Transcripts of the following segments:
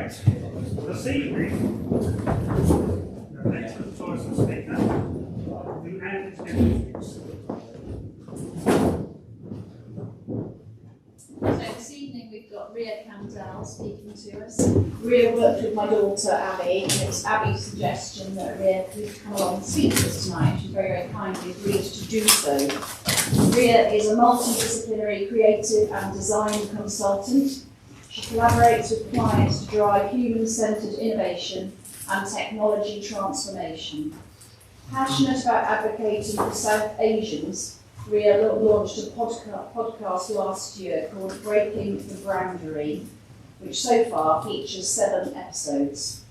Right, this evening, an excellent choice of speaker, the anti-skeptics. So this evening we've got Rhea speaking to us. Rhea worked with my daughter Abby, and it was Abby's suggestion that Rhea could come along and speak to us tonight. She very, very kindly agreed to do so. Rhea is a multidisciplinary creative and design consultant. She collaborates with clients to drive human-centred innovation and technology transformation. Passionate about advocating for South Asians, Rhea launched a podcast last year called Breaking the Boundary, which so far features 7 episodes.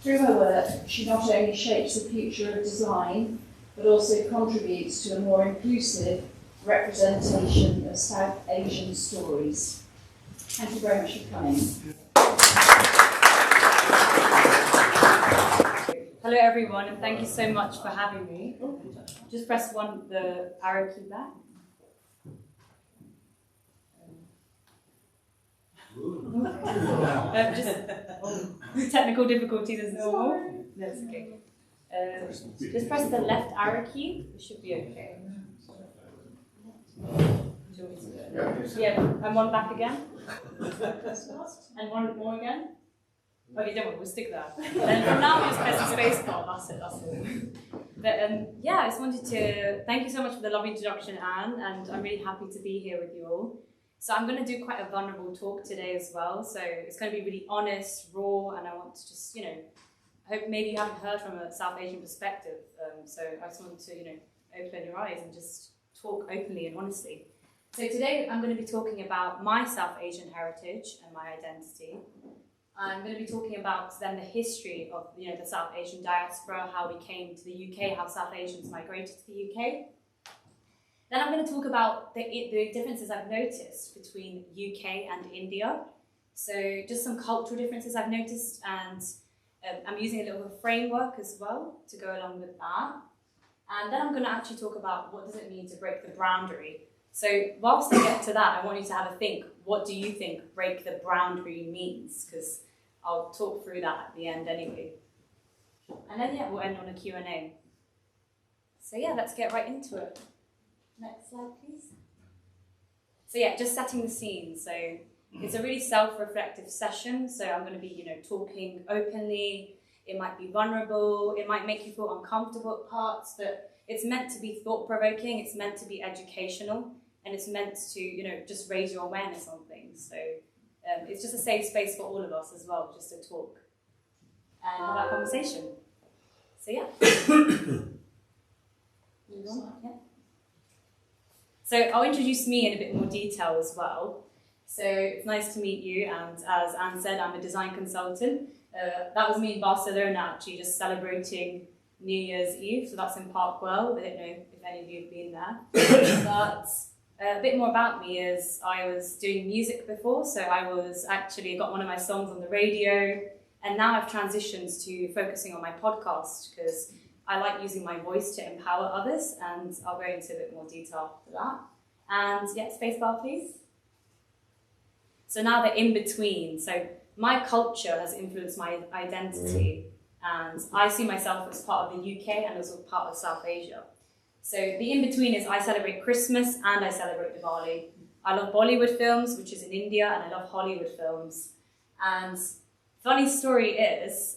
Through her work, she not only shapes the future of design, but also contributes to a more inclusive representation of South Asian stories. Thank you very much for coming. Hello everyone, and thank you so much for having me. Just press the arrow key back. Just technical difficulties as normal. That's okay. Just press the left arrow key. It should be okay. Yeah, and one back again. And one more again. Okay, don't worry, we'll stick there. And from now, we just press the space bar. That's it. But yeah, I just wanted to thank you so much for the lovely introduction, Anne, and I'm really happy to be here with you all. So I'm going to do quite a vulnerable talk today as well. So it's going to be really honest, raw, and I want to just, I hope maybe you haven't heard from a South Asian perspective. So I just want to, open your eyes and just talk openly and honestly. So today I'm going to be talking about my South Asian heritage and my identity. I'm going to be talking about then the history of the South Asian diaspora, how we came to the UK, how South Asians migrated to the UK. Then I'm going to talk about the differences I've noticed between UK and India. So just some cultural differences I've noticed, and I'm using a little framework as well to go along with that. And then I'm going to actually talk about what does it mean to break the boundary. So whilst I get to that, I want you to have a think, what do you think break the boundary means? Because I'll talk through that at the end anyway. And then we'll end on a Q&A. So let's get right into it. Next slide, please. So just setting the scene. So it's a really self-reflective session. So I'm going to be, talking openly. It might be vulnerable. It might make you feel uncomfortable at parts, but it's meant to be thought-provoking. It's meant to be educational. And it's meant to, just raise your awareness on things. So it's just a safe space for all of us as well, just to talk and have that conversation. So So I'll introduce me in a bit more detail as well. So it's nice to meet you, and as Anne said, I'm a design consultant. That was me in Barcelona, actually, just celebrating New Year's Eve. So that's in Parkwell. I don't know if any of you have been there. But a bit more about me is I was doing music before, so I got one of my songs on the radio, and now I've transitioned to focusing on my podcast because I like using my voice to empower others, and I'll go into a bit more detail for that. And spacebar please. So now the in-between. So my culture has influenced my identity, and I see myself as part of the UK and as part of South Asia. So the in-between is I celebrate Christmas and I celebrate Diwali. I love Bollywood films, which is in India, and I love Hollywood films. And funny story is,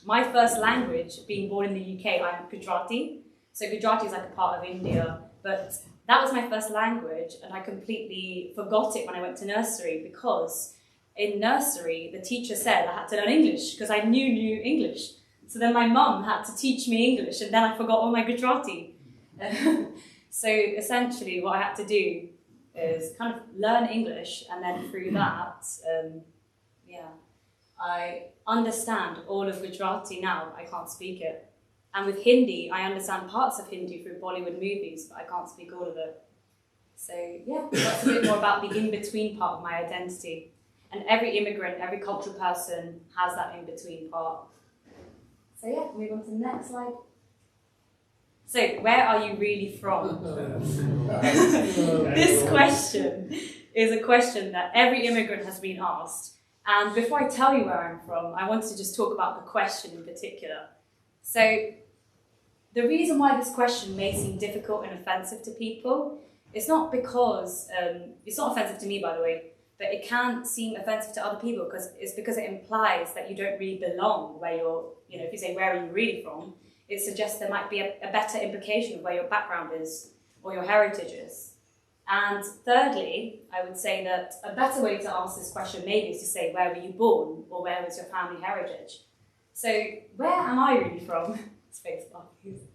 my first language, being born in the UK, I'm Gujarati. So Gujarati is like a part of India, but that was my first language, and I completely forgot it when I went to nursery, because in nursery, the teacher said I had to learn English because I knew English. So then my mum had to teach me English, and then I forgot all my Gujarati. So essentially what I had to do is kind of learn English, and then through that, I understand all of Gujarati now. I can't speak it. And with Hindi, I understand parts of Hindi through Bollywood movies, but I can't speak all of it. So that's a bit more about the in-between part of my identity. And every immigrant, every cultural person has that in-between part. So move on to the next slide. So where are you really from? This question is a question that every immigrant has been asked. And before I tell you where I'm from, I wanted to just talk about the question in particular. So the reason why this question may seem difficult and offensive to people, it's not because, it's not offensive to me by the way, but it can seem offensive to other people because it implies that you don't really belong where you're, if you say where are you really from, it suggests there might be a better implication of where your background is or your heritage is. And thirdly, I would say that a better way to ask this question maybe is to say, where were you born or where was your family heritage? So where am I really from? Spacebar, please.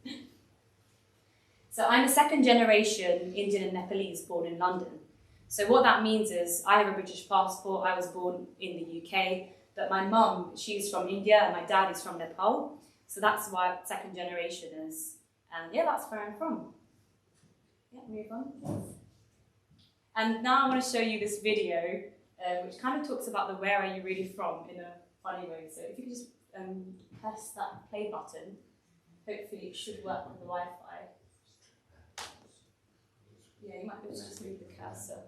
So I'm a second generation Indian and Nepalese born in London. So what that means is I have a British passport, I was born in the UK, but my mum, she's from India and my dad is from Nepal. So that's what second generation is. And yeah, that's where I'm from. Yeah, move on. And now I want to show you this video, which kind of talks about the where are you really from in a funny way. So if you could just press that play button, hopefully it should work with the Wi-Fi. Yeah, you might be able to just move the cursor.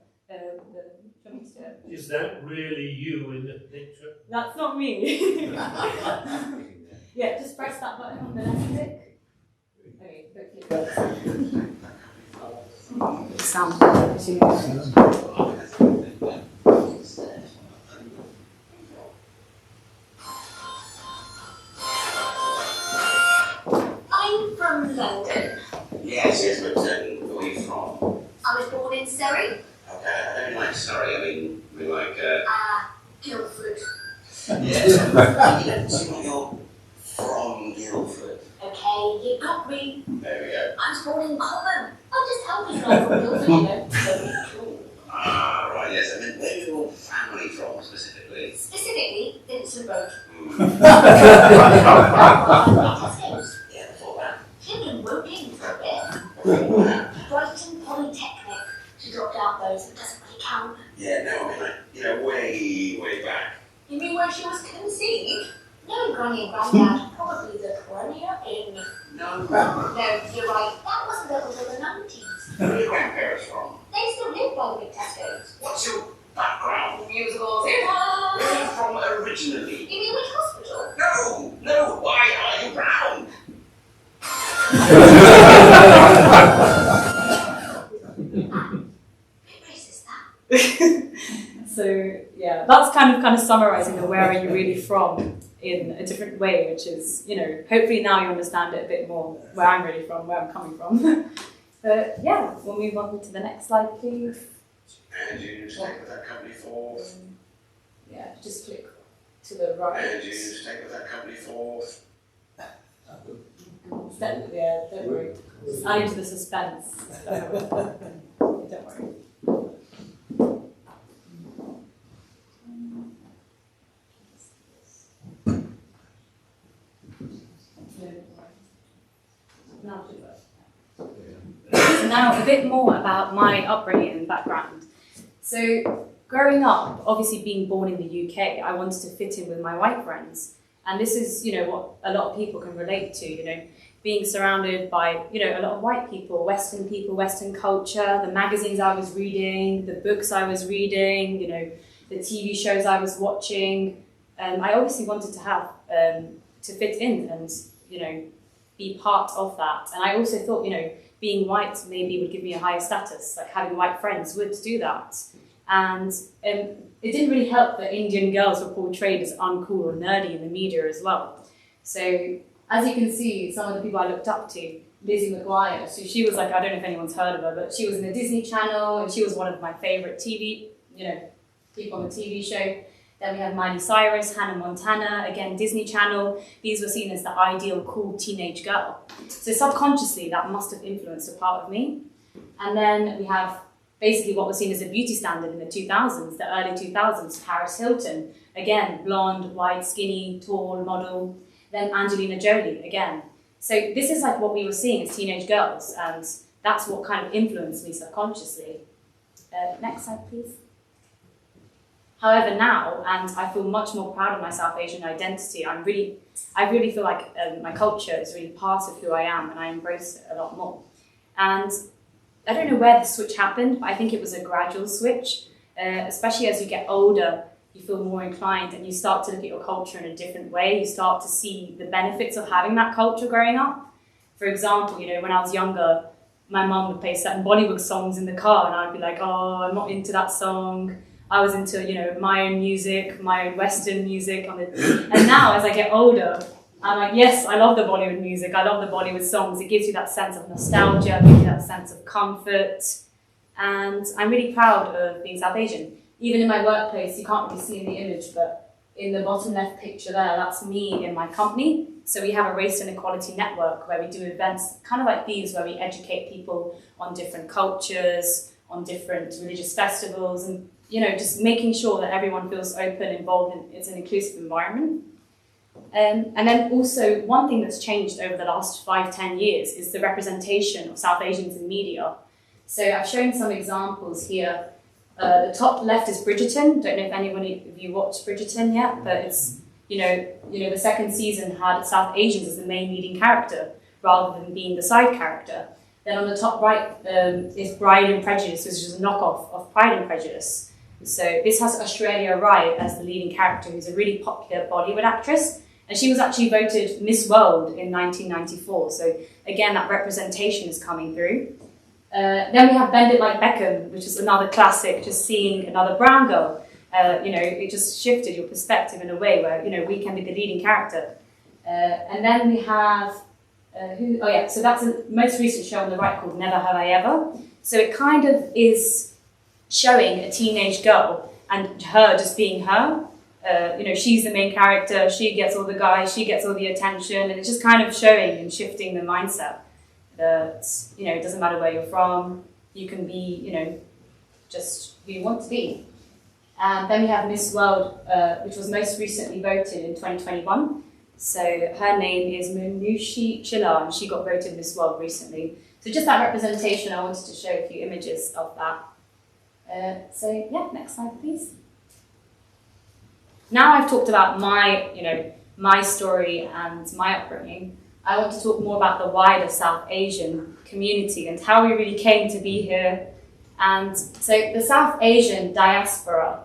Is that really you in the picture? That's not me. Yeah, just press that button on the left stick. Okay, hopefully it works. Sound quality. I'm from London. Yes, but where are you from? I was born in Surrey. Okay, I don't like Surrey, I mean like... Guildford. Yes, you don't seem like you're from Guildford. Okay, you got me. There we go. I was born in Cobham. I'm just helping I'm from Guildford, you know. Cool. Ah, right, yes, I mean, where are your family from, specifically? Specifically, Vincent Road. Tesco's? Yeah, before that. Children Woking for a bit. Brighton Polytechnic. She dropped out though, so it doesn't really count. Yeah, no, I mean, way back. You mean where she was conceived? No, Granny and Grandad. Probably the Coronia in... No. No, you're right. That wasn't up until the 90s. Where are your grandparents from? They still live by the big Tesco's. What's your background? Musicals. Where are you from originally? You mean which hospital? No, why are you brown? So yeah, that's kind of summarising the where are you really from in a different way, which is, hopefully now you understand it a bit more, where I'm really from, where I'm coming from. But yeah, we'll move on to the next slide, please. And you stayed with that company for? Yeah, just click to the right. And you stayed with that company for? Yeah, don't worry. Just adding to the suspense. Don't worry. Now a bit more about my upbringing and background. So growing up, obviously being born in the UK, I wanted to fit in with my white friends. And this is, what a lot of people can relate to, being surrounded by, a lot of white people, Western culture, the magazines I was reading, the books I was reading, the TV shows I was watching. I obviously wanted to have, to fit in and, be part of that. And I also thought, being white maybe would give me a higher status, like having white friends would do that. And it didn't really help that Indian girls were portrayed as uncool or nerdy in the media as well. So as you can see, some of the people I looked up to, Lizzie McGuire, so she was like, I don't know if anyone's heard of her, but she was in the Disney Channel and she was one of my favourite TV, people on the TV show. Then we have Miley Cyrus, Hannah Montana, again, Disney Channel. These were seen as the ideal cool teenage girl. So subconsciously, that must have influenced a part of me. And then we have basically what was seen as a beauty standard in the 2000s, the early 2000s, Paris Hilton. Again, blonde, white, skinny, tall, model. Then Angelina Jolie, again. So this is like what we were seeing as teenage girls, and that's what kind of influenced me subconsciously. Next slide, please. However, now, and I feel much more proud of my South Asian identity, I really feel like my culture is really part of who I am, and I embrace it a lot more. And I don't know where the switch happened, but I think it was a gradual switch, especially as you get older, you feel more inclined, and you start to look at your culture in a different way. You start to see the benefits of having that culture growing up. For example, you know, when I was younger, my mum would play certain Bollywood songs in the car, and I'd be like, oh, I'm not into that song. I was into, you know, my own music, my own Western music. And now, as I get older, I'm like, yes, I love the Bollywood music. I love the Bollywood songs. It gives you that sense of nostalgia, it gives you that sense of comfort. And I'm really proud of being South Asian. Even in my workplace, you can't really see in the image, but in the bottom left picture there, that's me in my company. So we have a race and equality network where we do events kind of like these, where we educate people on different cultures, on different religious festivals, and, you know, just making sure that everyone feels open, involved, and it's an inclusive environment. And then also, one thing that's changed over the last 5-10 years is the representation of South Asians in media. So I've shown some examples here. The top left is Bridgerton. Don't know if anyone of you watched Bridgerton yet, but it's, you know, the second season had South Asians as the main leading character rather than being the side character. Then on the top right is Bride and Prejudice, which is a knockoff of Pride and Prejudice. So this has Aishwarya Rai as the leading character, who's a really popular Bollywood actress. And she was actually voted Miss World in 1994. So again, that representation is coming through. Then we have Bend It Like Beckham, which is another classic, just seeing another brown girl. You know, it just shifted your perspective in a way where, you know, we can be the leading character. And then we have, so that's the most recent show on the right called Never Have I Ever. So it kind of is showing a teenage girl and her just being her. You know, she's the main character, she gets all the guys, she gets all the attention, and it's just kind of showing and shifting the mindset that, you know, it doesn't matter where you're from, you can be, you know, just who you want to be. And then we have Miss World, which was most recently voted in 2021. So her name is Manushi Chilla, and she got voted Miss World recently. So just that representation, I wanted to show a few images of that. So yeah, next slide, please. Now I've talked about my story and my upbringing, I want to talk more about the wider South Asian community and how we really came to be here. And so the South Asian diaspora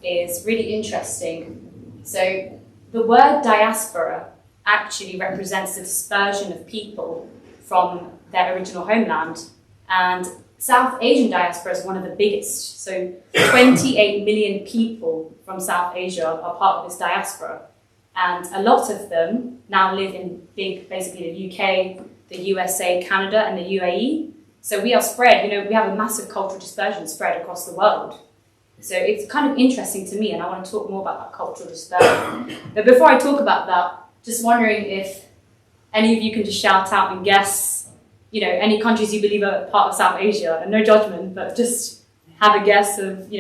is really interesting. So the word diaspora actually represents the dispersion of people from their original homeland. And South Asian diaspora is one of the biggest. So 28 million people from South Asia are part of this diaspora. And a lot of them now live in basically the UK, the USA, Canada, and the UAE. So we are spread, we have a massive cultural dispersion spread across the world. So it's kind of interesting to me, and I want to talk more about that cultural dispersion. But before I talk about that, just wondering if any of you can just shout out and guess, any countries you believe are part of South Asia, and no judgment, but just have a guess of,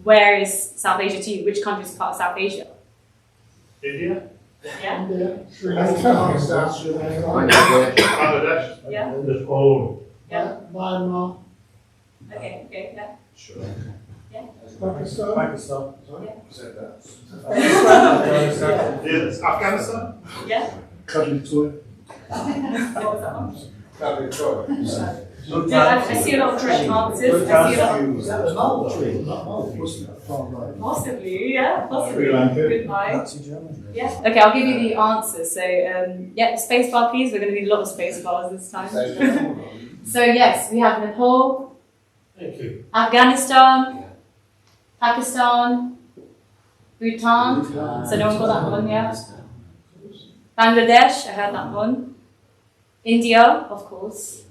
where is South Asia to you? Which country is part of South Asia? India? Yeah? India, Sri Lanka, Bangladesh? Yeah? Just all. Yeah? Myanmar, Okay, yeah. Sure. Pakistan, Pakistan. Yeah. You said that. Yes, Afghanistan? Yeah? Cuddly toy. What was that one? Cuddly toy. Yeah, I see a lot of correct answers. I see a lot. Is that the mulberry tree? Not mulberry, wasn't it? Far right. Possibly, yeah. Possibly. Sri Lanka. Goodbye. That's in Germany. Yeah. Okay, I'll give you the answers. So, space bar, please. We're going to need a lot of space bars this time. So, yes, we have Nepal, Thank you. Afghanistan, Pakistan, Bhutan. So, no one got that one, yeah. Bangladesh, I heard that one. India, of course.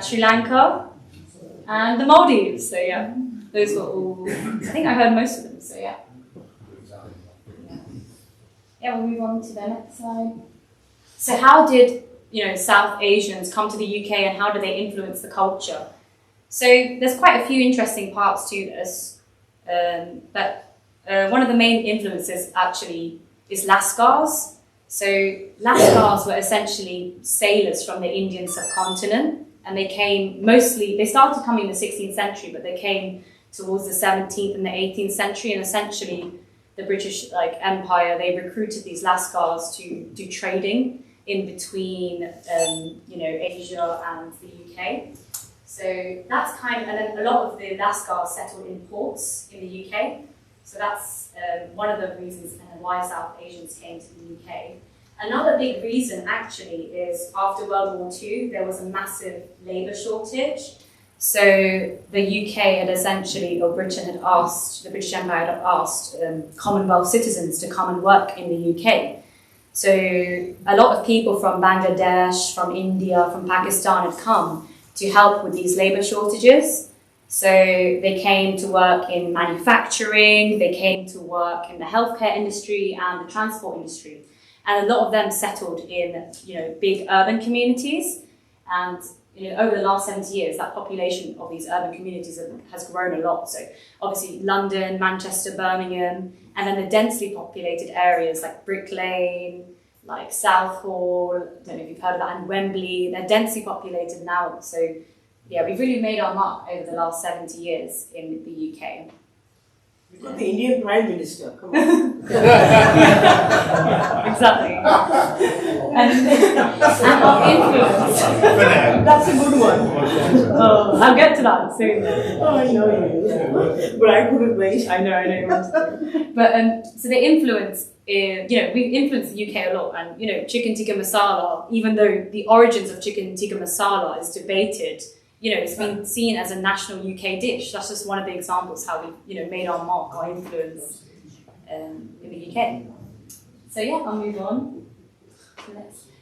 Sri Lanka, and the Maldives. So, yeah, those were all. I think I heard most of them. So, yeah. Yeah, we'll move on to the next slide. So how did, South Asians come to the UK and how do they influence the culture? So there's quite a few interesting parts to this. But one of the main influences actually is Lascars. So Lascars were essentially sailors from the Indian subcontinent, and they started coming in the 16th century, but they came towards the 17th and the 18th century, and essentially the British Empire, they recruited these Lascars to do trading in between, Asia and the UK. So that's and then a lot of the Lascars settled in ports in the UK. So that's one of the reasons why South Asians came to the UK. Another big reason actually is after World War II, there was a massive labour shortage. So the UK had essentially, or Britain had asked, the British Empire had asked Commonwealth citizens to come and work in the UK. So a lot of people from Bangladesh, from India, from Pakistan had come to help with these labour shortages. So they came to work in manufacturing, they came to work in the healthcare industry and the transport industry. And a lot of them settled in, big urban communities. And, over the last 70 years, that population of these urban communities has grown a lot. So obviously London, Manchester, Birmingham, and then the densely populated areas like Brick Lane, like Southall, I don't know if you've heard of that, and Wembley, they're densely populated now. So yeah, we've really made our mark over the last 70 years in the UK. We've got the Indian Prime Minister, come on. Exactly. And our influence. That's a good one. Oh, I'll get to that soon. Oh, I know you. But I couldn't wait. I know you wanted to. But so the influence is, we've influenced the UK a lot, and chicken tikka masala, even though the origins of chicken tikka masala is debated, it's been seen as a national UK dish. That's just one of the examples how we, made our mark, our influence in the UK. So yeah, I'll move on.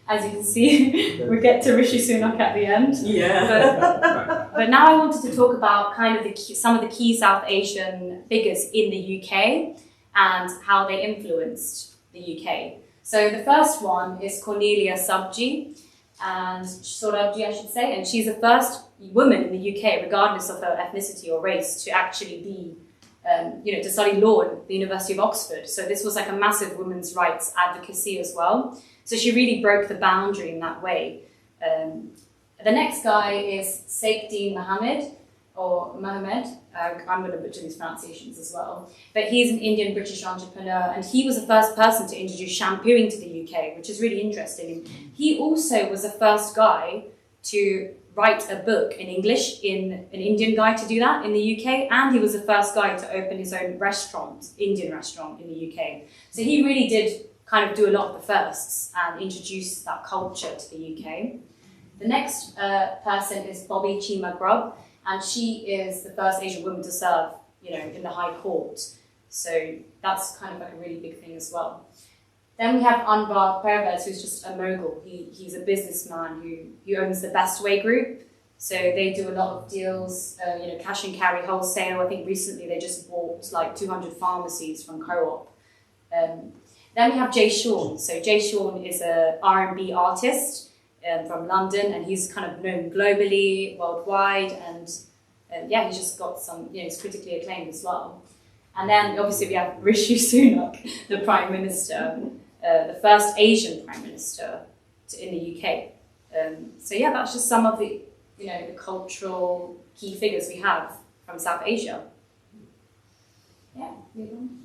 As you can see, we get to Rishi Sunak at the end. Yeah. But now I wanted to talk about kind of some of the key South Asian figures in the UK and how they influenced the UK. So the first one is Cornelia Subji, and Sorabji, I should say, and she's the first woman in the UK, regardless of her ethnicity or race, to actually be, to study law at the University of Oxford. So this was like a massive women's rights advocacy as well. So she really broke the boundary in that way. The next guy is Saifuddin Mohammed, or Mohammed. I'm going to butcher these pronunciations as well. But he's an Indian-British entrepreneur, and he was the first person to introduce shampooing to the UK, which is really interesting. He also was the first guy to write a book in English, an Indian guy to do that in the UK, and he was the first guy to open his own Indian restaurant in the UK. So he really did kind of do a lot of the firsts and introduce that culture to the UK. The next person is Bobby Chima Grubb, and she is the first Asian woman to serve, in the High Court. So that's kind of like a really big thing as well. Then we have Anwar Pervez, who's just a mogul. He's a businessman who owns the Best Way Group. So they do a lot of deals, cash and carry wholesale. I think recently they just bought like 200 pharmacies from Co-op. Then we have Jay Sean. So Jay Sean is a R&B artist from London, and he's kind of known globally, worldwide, and he's just got some, he's critically acclaimed as well. And then obviously we have Rishi Sunak, the Prime Minister, the first Asian Prime Minister in the UK. So yeah, that's just some of the, the cultural key figures we have from South Asia. Yeah, move on.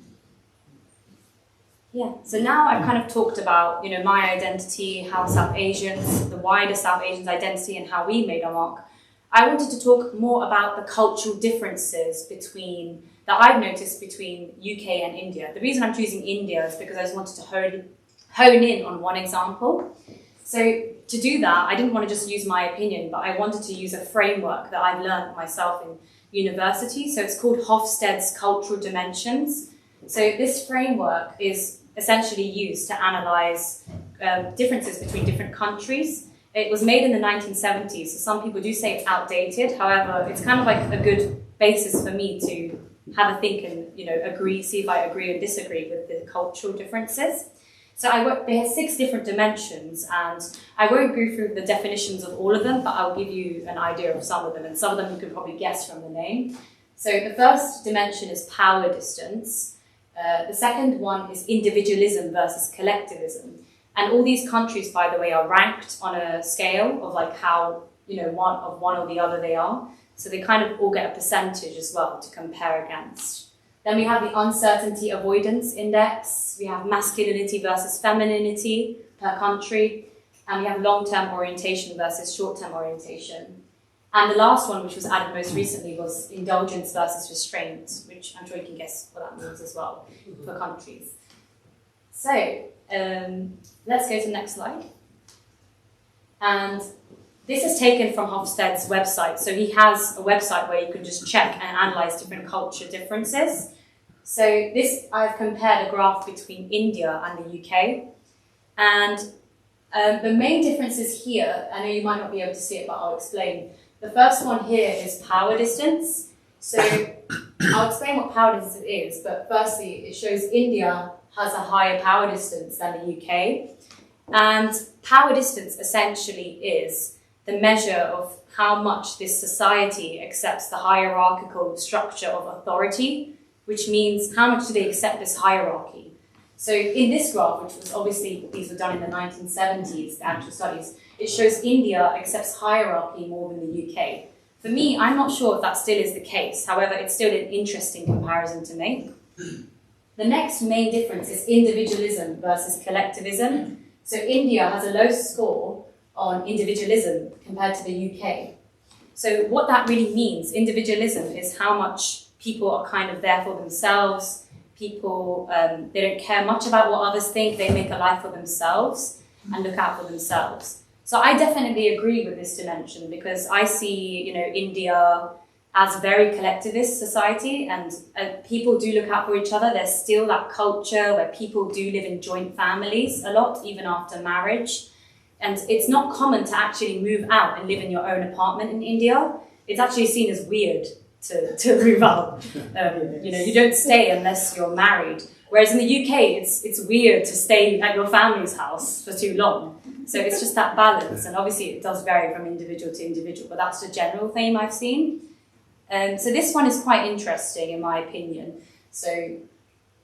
Yeah, so now I've kind of talked about, my identity, how South Asians, the wider South Asians' identity, and how we made our mark. I wanted to talk more about the cultural differences that I've noticed between UK and India. The reason I'm choosing India is because I just wanted to hone in on one example. So to do that, I didn't want to just use my opinion, but I wanted to use a framework that I've learned myself in university. So it's called Hofstede's Cultural Dimensions. So this framework is essentially used to analyse differences between different countries. It was made in the 1970s, so some people do say it's outdated. However, it's kind of like a good basis for me to have a think and see if I agree or disagree with the cultural differences. So they have 6 different dimensions, and I won't go through the definitions of all of them, but I'll give you an idea of some of them, and some of them you could probably guess from the name. So the first dimension is power distance. The second one is individualism versus collectivism. And all these countries, by the way, are ranked on a scale of like how, one or the other they are. So they kind of all get a percentage as well to compare against. Then we have the uncertainty avoidance index. We have masculinity versus femininity per country. And we have long-term orientation versus short-term orientation. And the last one, which was added most recently, was indulgence versus restraint, which I'm sure you can guess what that means as well for countries. So let's go to the next slide. And this is taken from Hofstede's website. So he has a website where you can just check and analyze different culture differences. So this, I've compared a graph between India and the UK. And the main differences here, I know you might not be able to see it, but I'll explain. The first one here is power distance. So I'll explain what power distance is, but firstly, it shows India has a higher power distance than the UK. And power distance essentially is the measure of how much this society accepts the hierarchical structure of authority, which means how much do they accept this hierarchy. So in this graph, which was obviously, these were done in the 1970s, the actual studies, it shows India accepts hierarchy more than the UK. For me, I'm not sure if that still is the case. However, it's still an interesting comparison to make. The next main difference is individualism versus collectivism. So India has a low score on individualism compared to the UK. So what that really means, individualism, is how much people are kind of there for themselves. People, they don't care much about what others think. They make a life for themselves and look out for themselves. So I definitely agree with this dimension because I see, India as a very collectivist society, and people do look out for each other. There's still that culture where people do live in joint families a lot, even after marriage. And it's not common to actually move out and live in your own apartment in India. It's actually seen as weird to move out. You don't stay unless you're married. Whereas in the UK, it's weird to stay at your family's house for too long. So it's just that balance. And obviously it does vary from individual to individual, but that's the general theme I've seen. So this one is quite interesting in my opinion. So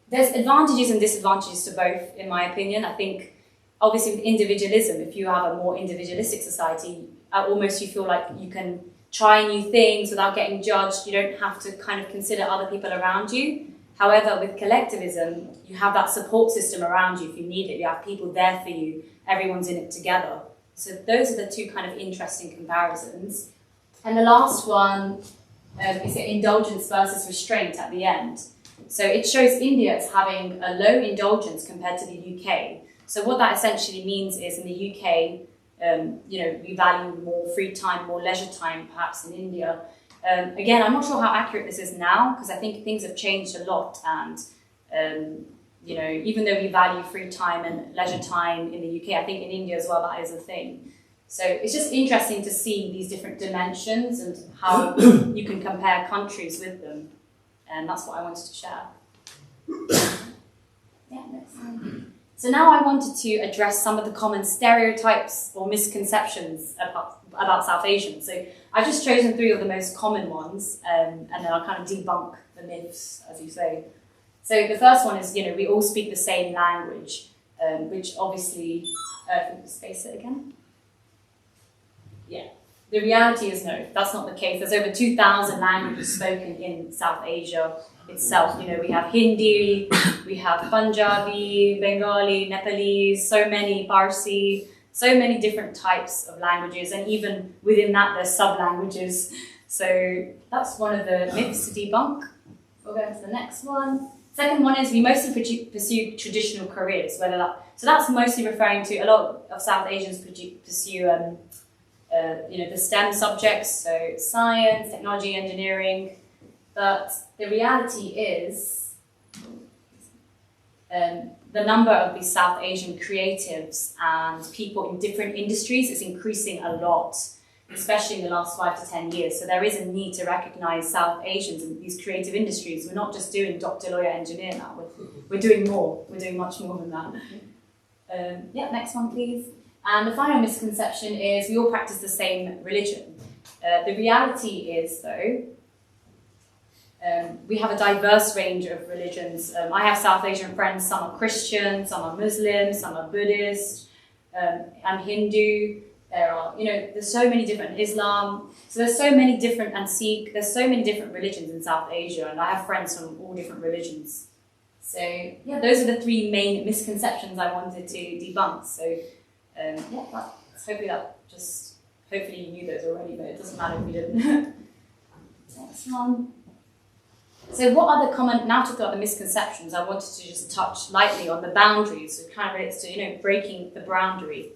there's advantages and disadvantages to both in my opinion. I think obviously with individualism, if you have a more individualistic society, almost you feel like you can try new things without getting judged. You don't have to kind of consider other people around you. However, with collectivism, you have that support system around you if you need it. You have people there for you. Everyone's in it together. So those are the two kind of interesting comparisons. And the last one is the indulgence versus restraint at the end. So it shows India as having a low indulgence compared to the UK. So what that essentially means is in the UK, we value more free time, more leisure time, perhaps in India. Again, I'm not sure how accurate this is now because I think things have changed a lot. And, even though we value free time and leisure time in the UK, I think in India as well, that is a thing. So it's just interesting to see these different dimensions and how you can compare countries with them. And that's what I wanted to share. Yeah, next slide. So now I wanted to address some of the common stereotypes or misconceptions about South Asians. So I've just chosen 3 of the most common ones, and then I'll kind of debunk the myths, as you say. So the first one is, we all speak the same language, which obviously, can we space it again? Yeah. The reality is no, that's not the case. There's over 2,000 languages spoken in South Asia itself. We have Hindi, we have Punjabi, Bengali, Nepalese, so many Parsi, so many different types of languages, and even within that there's sub-languages. So that's one of the myths to debunk. We'll go to the next one. Second one is we mostly pursue traditional careers, so that's mostly referring to a lot of South Asians pursue the STEM subjects, so science, technology, engineering. But the reality is the number of these South Asian creatives and people in different industries is increasing a lot, especially in the last 5 to 10 years. So there is a need to recognize South Asians in these creative industries. We're not just doing doctor, lawyer, engineer now. We're doing more. We're doing much more than that. Next one, please. And the final misconception is we all practice the same religion. The reality is, though, we have a diverse range of religions. I have South Asian friends, some are Christian, some are Muslim, some are Buddhist, I'm Hindu. There are, there's so many different Islam. So there's so many different, and Sikh, there's so many different religions in South Asia, and I have friends from all different religions. So those are the 3 main misconceptions I wanted to debunk. So hopefully that just Hopefully you knew those already, but it doesn't matter if you didn't. Next one. So what other common, now talking about the misconceptions, I wanted to just touch lightly on the boundaries. So it kind of relates to, breaking the boundary.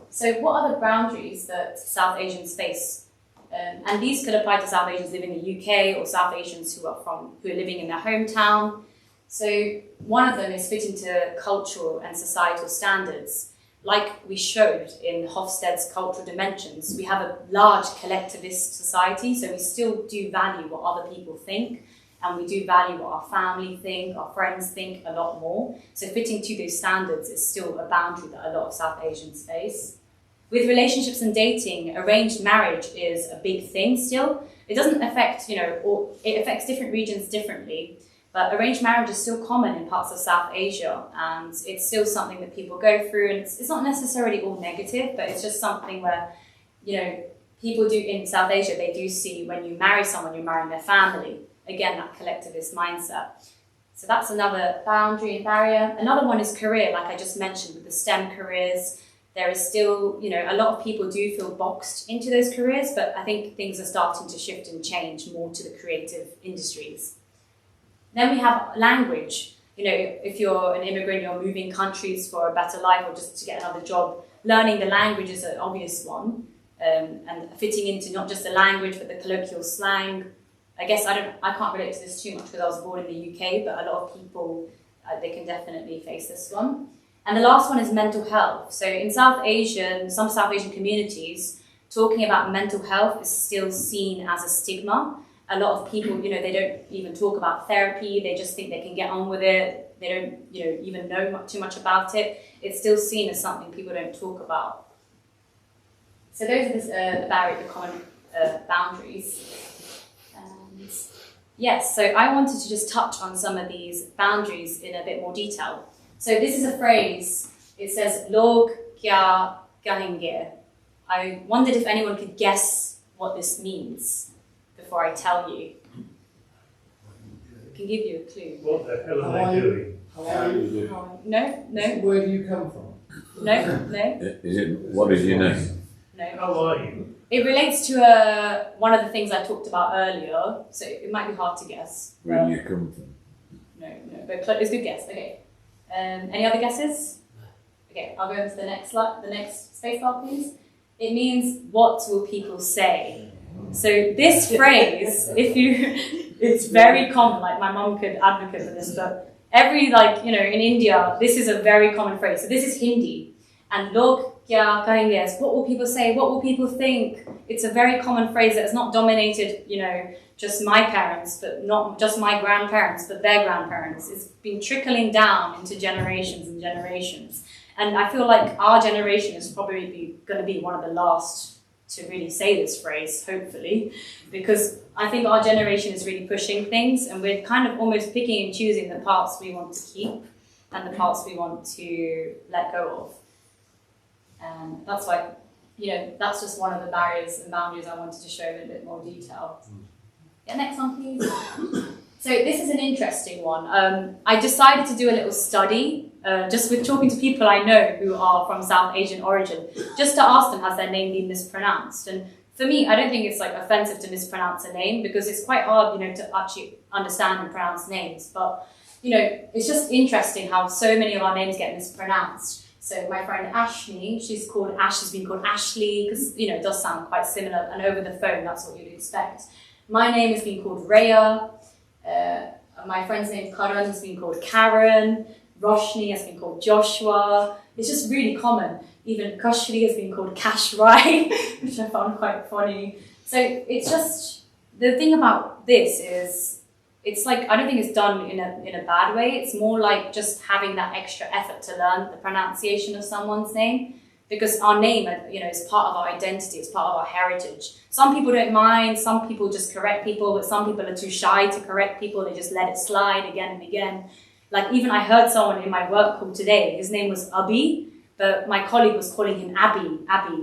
So what are the boundaries that South Asians face? And these could apply to South Asians living in the UK or South Asians who are living in their hometown. So one of them is fitting to cultural and societal standards. Like we showed in Hofstede's cultural dimensions, we have a large collectivist society, so we still do value what other people think, and we do value what our family think, our friends think a lot more. So fitting to those standards is still a boundary that a lot of South Asians face. With relationships and dating, arranged marriage is a big thing still. It doesn't affect, it affects different regions differently, but arranged marriage is still common in parts of South Asia, and it's still something that people go through, and it's not necessarily all negative, but it's just something where, people do in South Asia, they do see when you marry someone, you're marrying their family. Again, that collectivist mindset. So that's another boundary and barrier. Another one is career, like I just mentioned with the STEM careers. There is still, a lot of people do feel boxed into those careers, but I think things are starting to shift and change more to the creative industries. Then we have language. If you're an immigrant, you're moving countries for a better life or just to get another job, learning the language is an obvious one, and fitting into not just the language, but the colloquial slang. I guess I can't relate to this too much because I was born in the UK, but a lot of people, they can definitely face this one. And the last one is mental health. So in some South Asian communities, talking about mental health is still seen as a stigma. A lot of people, they don't even talk about therapy. They just think they can get on with it. They don't, even know too much about it. It's still seen as something people don't talk about. So those are the common boundaries. And yes, so I wanted to just touch on some of these boundaries in a bit more detail. So this is a phrase. It says, "Log kya kahenge." I wondered if anyone could guess what this means before I tell you. I can give you a clue. What the hell are they doing? How are you? No. Where do you come from? No. Is it, what is your name? No. How are you? It relates to one of the things I talked about earlier, so it might be hard to guess. Where do you come from? No, but it's a good guess. Okay. Any other guesses? Okay, I'll go into the next space bar, please. It means, what will people say? So this phrase, it's very common, like my mom could advocate for this, but in India, this is a very common phrase. So this is Hindi. And log kya kahenge is, what will people say? What will people think? It's a very common phrase that has not dominated, just my parents, but not just my grandparents, but their grandparents. It's been trickling down into generations and generations. And I feel like our generation is probably going to be one of the last to really say this phrase, hopefully, because I think our generation is really pushing things, and we're kind of almost picking and choosing the parts we want to keep and the parts we want to let go of. And that's why, that's just one of the barriers and boundaries I wanted to show in a bit more detail. Yeah, next one, please. So this is an interesting one. I decided to do a little study, just with talking to people I know who are from South Asian origin, just to ask them, has their name been mispronounced? And for me, I don't think it's offensive to mispronounce a name, because it's quite hard, to actually understand and pronounce names. But, it's just interesting how so many of our names get mispronounced. So my friend Ashni, she's been called Ashley, because, it does sound quite similar, and over the phone, that's what you'd expect. My name has been called Rhea. My friend's name Karan has been called Karen. Roshni has been called Joshua. It's just really common. Even Kashri has been called Kashrai, which I found quite funny. So it's just, the thing about this is, it's I don't think it's done in a bad way. It's more like just having that extra effort to learn the pronunciation of someone's name, because our name, is part of our identity, it's part of our heritage. Some people don't mind, some people just correct people, but some people are too shy to correct people, they just let it slide again and again. Even I heard someone in my work call today, his name was Abhi, but my colleague was calling him Abby.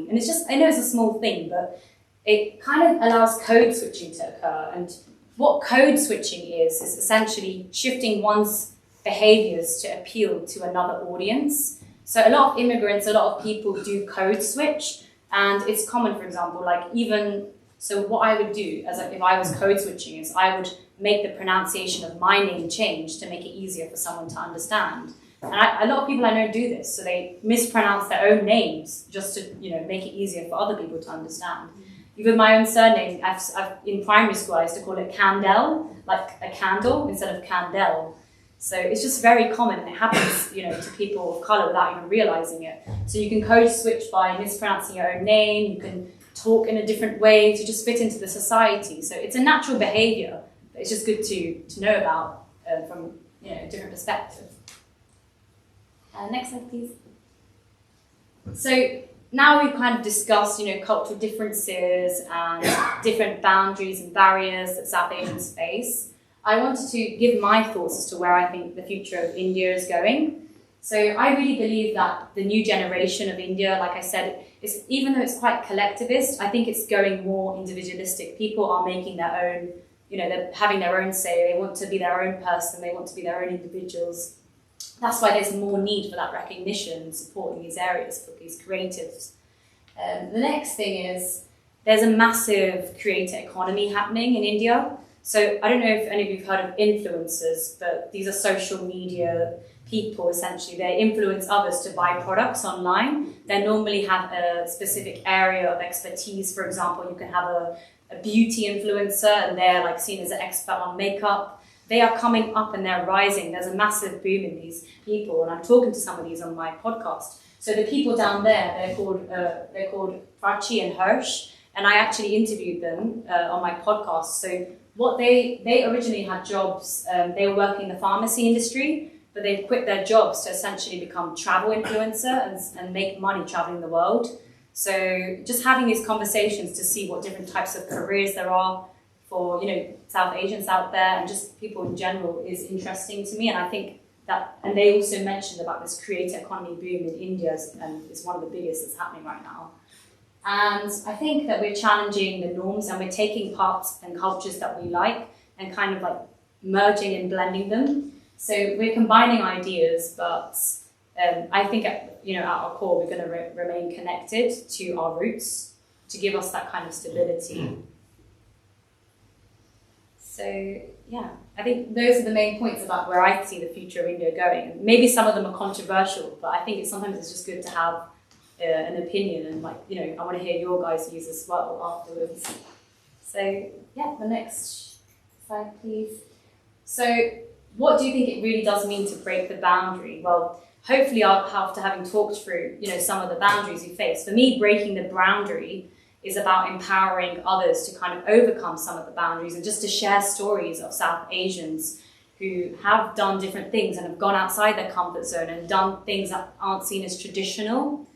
And it's just, I know it's a small thing, but it kind of allows code switching to occur. And what code switching is essentially shifting one's behaviors to appeal to another audience. So a lot of immigrants, a lot of people do code switch And it's common, for example, like even, so what I would do as if I was code switching is I would make the pronunciation of my name change to make it easier for someone to understand. And a lot of people I know do this, so they mispronounce their own names just to, make it easier for other people to understand. Even my own surname, in primary school I used to call it Candel, like a candle instead of Candel. So it's just very common, and it happens, to people of colour without even realising it. So you can code switch by mispronouncing your own name, you can talk in a different way to just fit into the society. So it's a natural behaviour, but it's just good to know about from a different perspective. Next slide, please. So now we've kind of discussed, cultural differences and different boundaries and barriers that South Asians face. I wanted to give my thoughts as to where I think the future of India is going. So I really believe that the new generation of India, like I said, even though it's quite collectivist, I think it's going more individualistic. People are making their own, they're having their own say. They want to be their own person. They want to be their own individuals. That's why there's more need for that recognition and support in these areas for these creatives. The next thing is there's a massive creator economy happening in India. So I don't know if any of you have heard of influencers, but these are social media people, essentially. They influence others to buy products online. They normally have a specific area of expertise. For example, you can have a beauty influencer and they're like seen as an expert on makeup. They are coming up and they're rising. There's a massive boom in these people, and I'm talking to some of these on my podcast. So the people down there, they're called Prachi and Hirsch, and I actually interviewed them on my podcast. So what they originally had jobs. They were working in the pharmacy industry, but they've quit their jobs to essentially become travel influencer and make money traveling the world. So just having these conversations to see what different types of careers there are for South Asians out there and just people in general is interesting to me. And I think that, and they also mentioned about this creator economy boom in India, and it's one of the biggest that's happening right now. And I think that we're challenging the norms and we're taking parts and cultures that we like and kind of like merging and blending them. So we're combining ideas, but I think at our core we're going to remain connected to our roots to give us that kind of stability. So yeah, I think those are the main points about where I see the future of India going. And maybe some of them are controversial, but I think sometimes it's just good to have an opinion and I want to hear your guys' views as well afterwards. So yeah, the next slide, please. So what do you think it really does mean to break the boundary? Well, hopefully after having talked through, some of the boundaries you face, for me, breaking the boundary is about empowering others to kind of overcome some of the boundaries and just to share stories of South Asians who have done different things and have gone outside their comfort zone and done things that aren't seen as traditional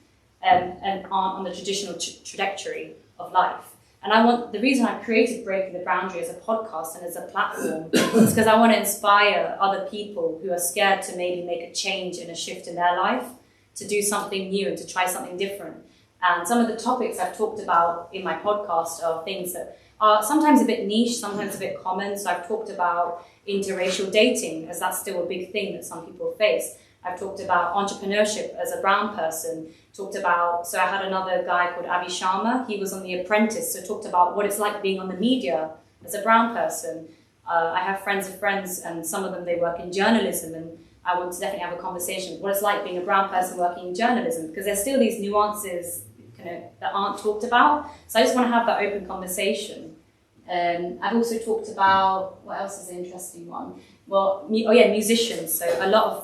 and aren't on the traditional trajectory of life. And the reason I created Breaking the Boundary as a podcast and as a platform is because I want to inspire other people who are scared to maybe make a change and a shift in their life, to do something new and to try something different. And some of the topics I've talked about in my podcast are things that are sometimes a bit niche, sometimes a bit common. So I've talked about interracial dating, as that's still a big thing that some people face. I've talked about entrepreneurship as a brown person. So I had another guy called Avi Sharma. He was on The Apprentice, so talked about what it's like being on the media as a brown person. I have friends of friends, and some of them, they work in journalism, and I want to definitely have a conversation what it's like being a brown person working in journalism, because there's still these nuances that aren't talked about. So I just want to have that open conversation. I've also talked about, what else is an interesting one? Well, musicians. So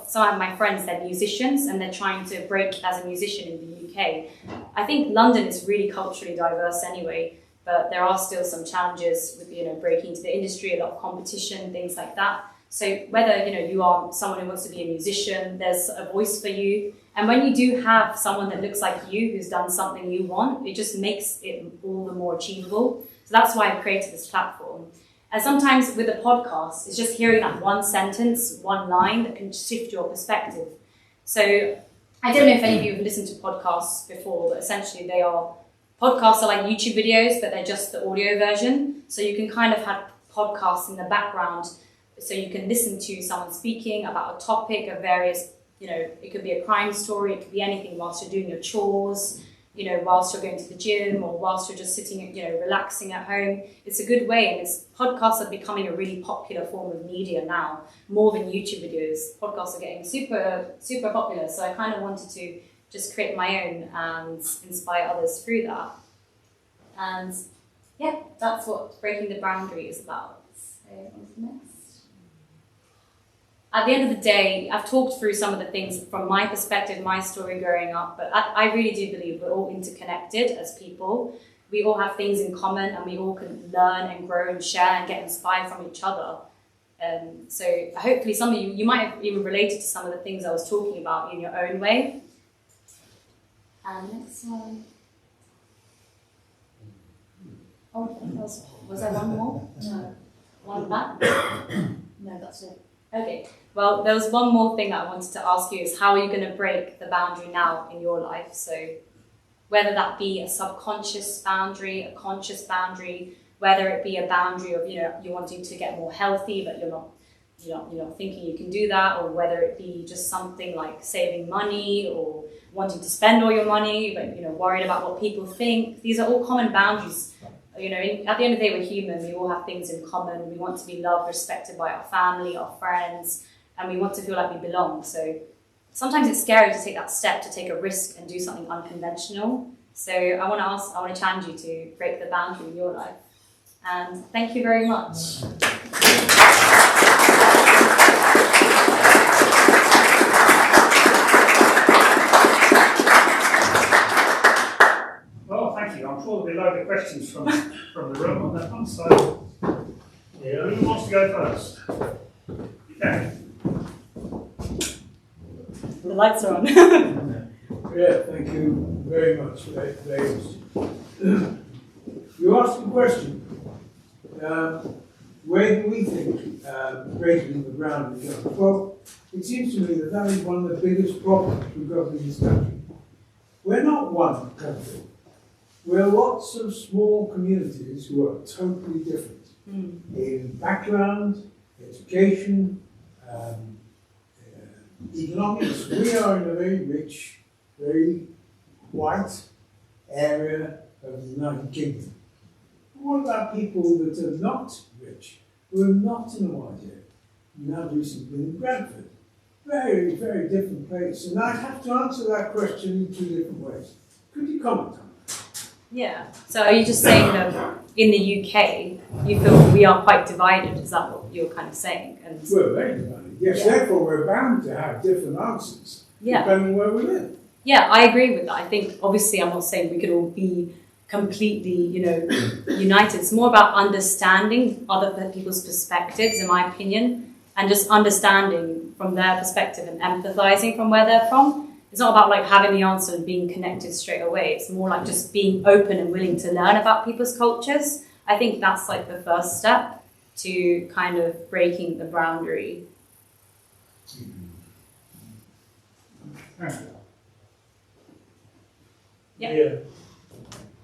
some of my friends, they're musicians and they're trying to break as a musician in the UK. I think London is really culturally diverse anyway, but there are still some challenges with, breaking into the industry, a lot of competition, things like that. So whether, you are someone who wants to be a musician, there's a voice for you. And when you do have someone that looks like you, who's done something you want, it just makes it all the more achievable. So that's why I've created this platform. And sometimes with a podcast, it's just hearing that one sentence, one line that can shift your perspective. So I don't know if any of you have listened to podcasts before, but essentially podcasts are like YouTube videos, but they're just the audio version. So you can kind of have podcasts in the background, so you can listen to someone speaking about a topic of various, it could be a crime story, it could be anything whilst you're doing your chores. you know, whilst you're going to the gym or whilst you're just sitting, you know, relaxing at home. It's a good way, and podcasts are becoming a really popular form of media now, more than YouTube videos. Podcasts are getting super, super popular, so I kind of wanted to just create my own and inspire others through that. And yeah, that's what Breaking the Boundary is about. So on to the next. At the end of the day, I've talked through some of the things from my perspective, my story growing up, but I really do believe we're all interconnected as people. We all have things in common, and we all can learn and grow and share and get inspired from each other. So hopefully some of you might have even related to some of the things I was talking about in your own way. And next one. Oh, was there one more? No. One back? No, that's it. Okay. Well, there was one more thing that I wanted to ask you is how are you going to break the boundary now in your life? So whether that be a subconscious boundary, a conscious boundary, whether it be a boundary of, you know, you're wanting to get more healthy, but you're not thinking you can do that, or whether it be just something like saving money or wanting to spend all your money, but, you know, worried about what people think. These are all common boundaries. You know, at the end of the day, we're human. We all have things in common. We want to be loved, respected by our family, our friends, and we want to feel like we belong. So sometimes it's scary to take that step, to take a risk and do something unconventional. So I want to challenge you to break the boundary in your life. And thank you very much. Well, thank you. I'm sure there'll be a load of questions from the room on that one. So, yeah, who wants to go first? Yeah. The lights are on. Yeah, thank you very much for that, James. You asked a question. Where do we think breaking the ground is going? Well, it seems to me that is one of the biggest problems we've got in this country. We're not one country. We're lots of small communities who are totally different in background, education, economics. We are in a very rich, very white area of the United Kingdom. What about people that are not rich, who are not in a white area? Now recently in Bradford. Very, very different place. And I'd have to answer that question in two different ways. Could you comment on that? Yeah. So are you just saying that in the UK, you feel we are quite divided? Is that what you're kind of saying? And We're very divided. Yes, Yeah. therefore we're bound to have different answers, depending where we live. Yeah, I agree with that. I think, obviously, I'm not saying we could all be completely, you know, united. It's more about understanding other people's perspectives, in my opinion, and just understanding from their perspective and empathizing from where they're from. It's not about like having the answer and being connected straight away. It's more like just being open and willing to learn about people's cultures. I think that's like the first step to kind of breaking the boundary. Yeah.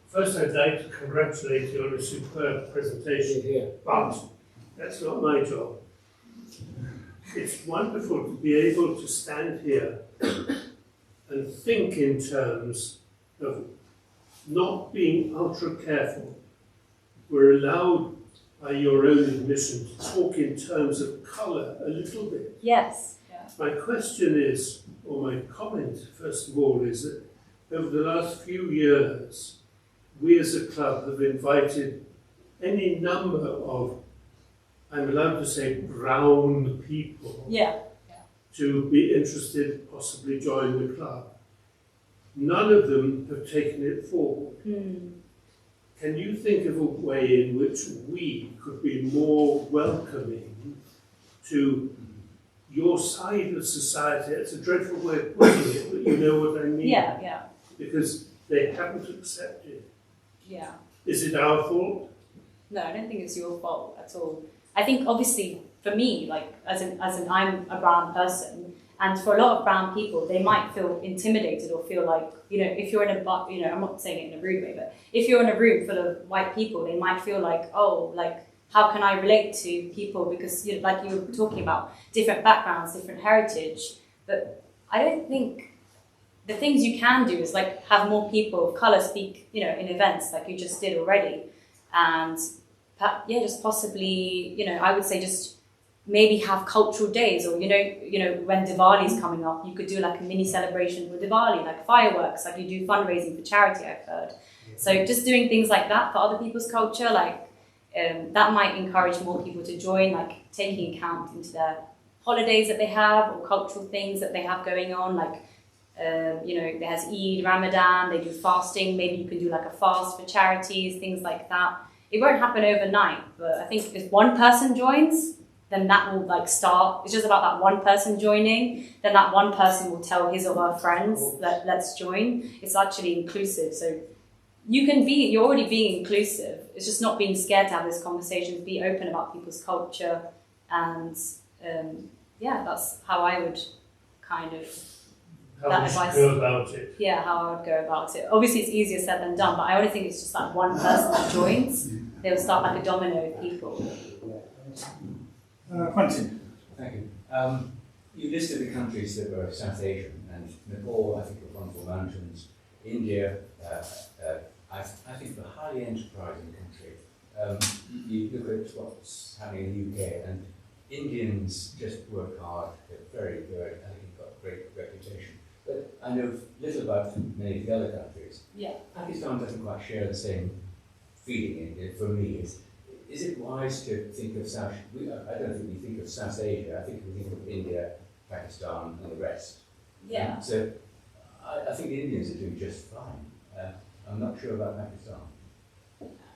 First, I'd like to congratulate you on a superb presentation. Yeah. But that's not my job. It's wonderful to be able to stand here and think in terms of not being ultra careful. We're allowed, by your own admission, to talk in terms of colour a little bit. Yes. Yeah. My question is, or my comment first of all, is that over the last few years, we as a club have invited any number of, I'm allowed to say, brown people Yeah. to be interested, possibly join the club. None of them have taken it forward. Can you think of a way in which we could be more welcoming to your side of society? It's a dreadful way of putting it, but you know what I mean. Yeah, yeah, Because they haven't accepted. yeah. Is it our fault? No, I don't think it's your fault at all. I think obviously for me, like as in I'm a brown person, and for a lot of brown people, they might feel intimidated or feel like, you know, if you're in a, you know, I'm not saying it in a rude way, but if you're in a room full of white people, they might feel like, oh, like, how can I relate to people? Because, you know, like you were talking about, different backgrounds, different heritage. But I don't think the things you can do is like have more people of colour speak, you know, in events like you just did already, and just possibly, you know, I would say just maybe have cultural days, or you know when Diwali is coming up, you could do like a mini celebration for Diwali, like fireworks, like you do fundraising for charity, I've heard. So just doing things like that for other people's culture, like that might encourage more people to join, like taking account into their holidays that they have or cultural things that they have going on, like you know, there's Eid, Ramadan, they do fasting, maybe you can do like a fast for charities, things like that. It won't happen overnight, but I think if one person joins, then that will like start. It's just about that one person joining, then that one person will tell his or her friends that let's join. It's actually inclusive. So you're already being inclusive. It's just not being scared to have these conversations, be open about people's culture, and that's how I would kind of How we should go about it. Yeah, how I would go about it. Obviously, it's easier said than done, but I only think it's just that one person that joins, they'll start like a domino of people. Quentin. Thank you. You listed the countries that were South Asian, and Nepal, I think, were wonderful mountains. India, I think, a highly enterprising country. You look at what's happening in the UK, and Indians just work hard. They're very good. I think you've got a great reputation. But I know little about many of the other countries. Yeah. Pakistan doesn't quite share the same feeling. For me, is it wise to think of South? I don't think we think of South Asia. I think we think of India, Pakistan, and the rest. Yeah. So I think the Indians are doing just fine. I'm not sure about Pakistan.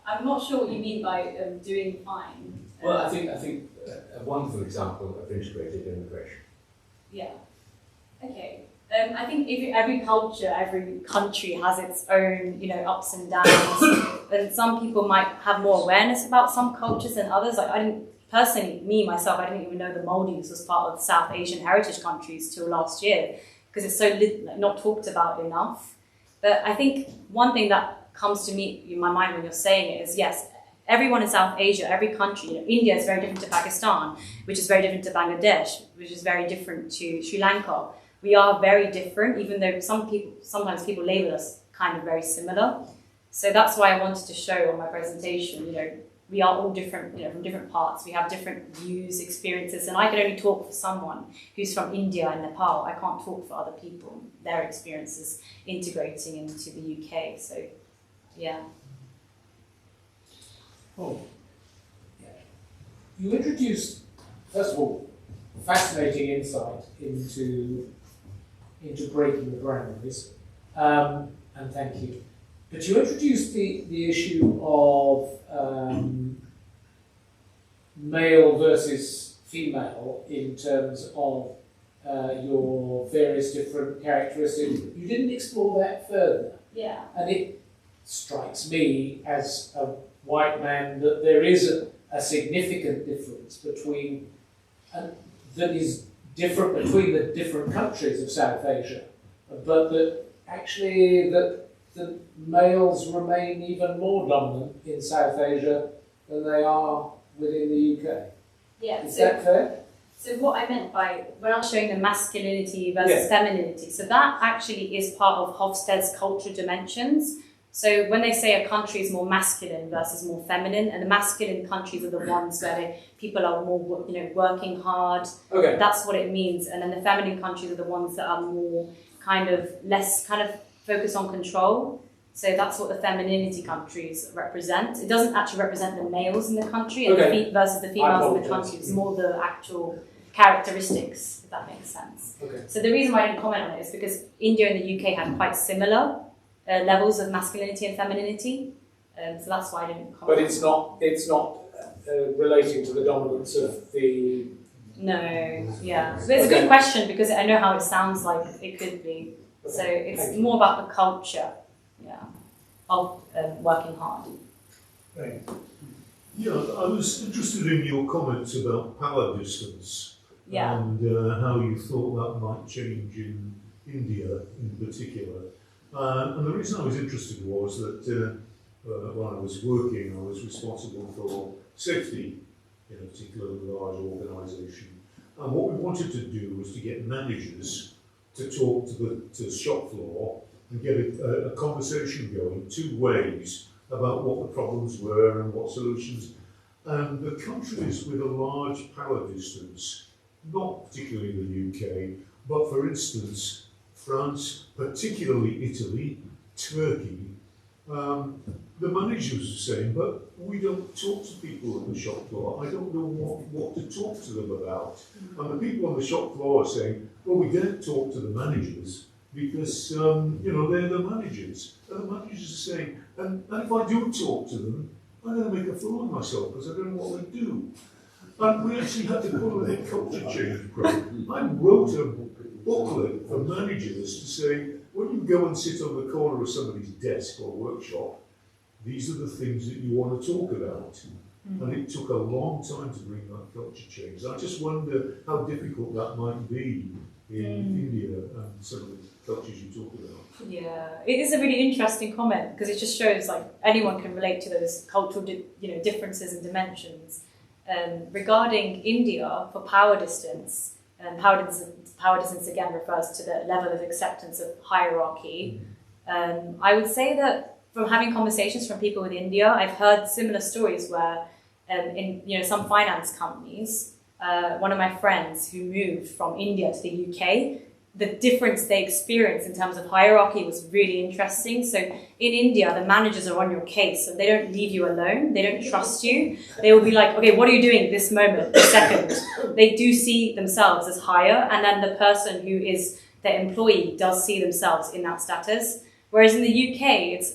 I'm not sure what you mean by doing fine. Well, I think a wonderful example of integrated immigration. Yeah. Okay. I think every culture, every country has its own, you know, ups and downs. And some people might have more awareness about some cultures than others. Like I didn't personally, myself, I didn't even know the Maldives was part of the South Asian heritage countries till last year because it's so not talked about enough. But I think one thing that comes to me in my mind when you're saying it is, yes, everyone in South Asia, every country, you know, India is very different to Pakistan, which is very different to Bangladesh, which is very different to Sri Lanka. We are very different, even though sometimes people label us kind of very similar. So that's why I wanted to show on my presentation, you know, we are all different, you know, from different parts. We have different views, experiences, and I can only talk for someone who's from India and Nepal. I can't talk for other people, their experiences integrating into the UK. So, yeah. Oh, yeah. You introduced, first of all, fascinating insight into breaking the boundaries, and thank you. But you introduced the issue of male versus female in terms of your various different characteristics. You didn't explore that further. Yeah. And it strikes me as a white man that there is a significant difference between, that is different between the different countries of South Asia, but that actually that the males remain even more dominant in South Asia than they are within the UK. Yeah. Is that fair? So what I meant by, when I was showing the masculinity versus femininity, so that actually is part of Hofstede's cultural dimensions. So when they say a country is more masculine versus more feminine, and the masculine countries are the ones where people are more, you know, working hard. Okay. That's what it means. And then the feminine countries are the ones that are more less focused on control. So that's what the femininity countries represent. It doesn't actually represent the males in the country and versus the females in the country. It's more the actual characteristics, if that makes sense. Okay. So the reason why I didn't comment on it is because India and the UK had quite similar levels of masculinity and femininity. So that's why I didn't comment. But it's not relating to the dominance of the... No, yeah. But it's a good question because I know how it sounds like it could be. So it's more about the culture, of working hard. Right. Yeah, I was interested in your comments about power distance and how you thought that might change in India in particular. And the reason I was interested was that when I was working, I was responsible for safety in a particular large organisation. And what we wanted to do was to get managers to talk to the shop floor and get a conversation going, two ways about what the problems were and what solutions. And the countries with a large power distance, not particularly the UK, but for instance, France, particularly Italy, Turkey, the managers are saying, but we don't talk to people on the shop floor. I don't know what to talk to them about. And the people on the shop floor are saying, well, we don't talk to the managers because, they're the managers. And the managers are saying, and if I do talk to them, I'm going to make a fool of myself because I don't know what they do. And we actually had to put in a culture change program. I wrote a booklet for managers to say, when you go and sit on the corner of somebody's desk or workshop, these are the things that you want to talk about. And it took a long time to bring that culture change. I just wonder how difficult that might be in India and some of the cultures you talk about. Yeah, it is a really interesting comment because it just shows like anyone can relate to those cultural differences and dimensions. Regarding India, for power distance, and power distance again refers to the level of acceptance of hierarchy. I would say that from having conversations from people with India, I've heard similar stories where in some finance companies, one of my friends who moved from India to the UK, the difference they experience in terms of hierarchy was really interesting. So in India, the managers are on your case, so they don't leave you alone. They don't trust you. They will be like, okay, what are you doing this moment, this second? They do see themselves as higher, and then the person who is their employee does see themselves in that status. Whereas in the UK,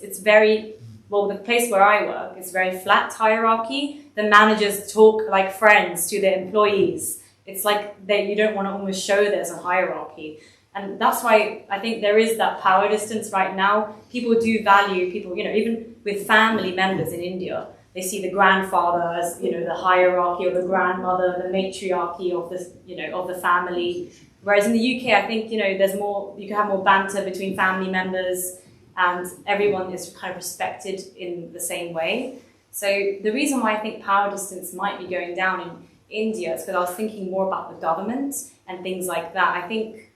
it's very, well, the place where I work is very flat hierarchy. The managers talk like friends to their employees. It's like you don't want to almost show there's a hierarchy. And that's why I think there is that power distance right now. People do value people, even with family members in India, they see the grandfather as, the hierarchy, or the grandmother, the matriarchy of the family. Whereas in the UK, I think, there's more, you can have more banter between family members and everyone is kind of respected in the same way. So the reason why I think power distance might be going down in India is because I was thinking more about the government and things like that. I think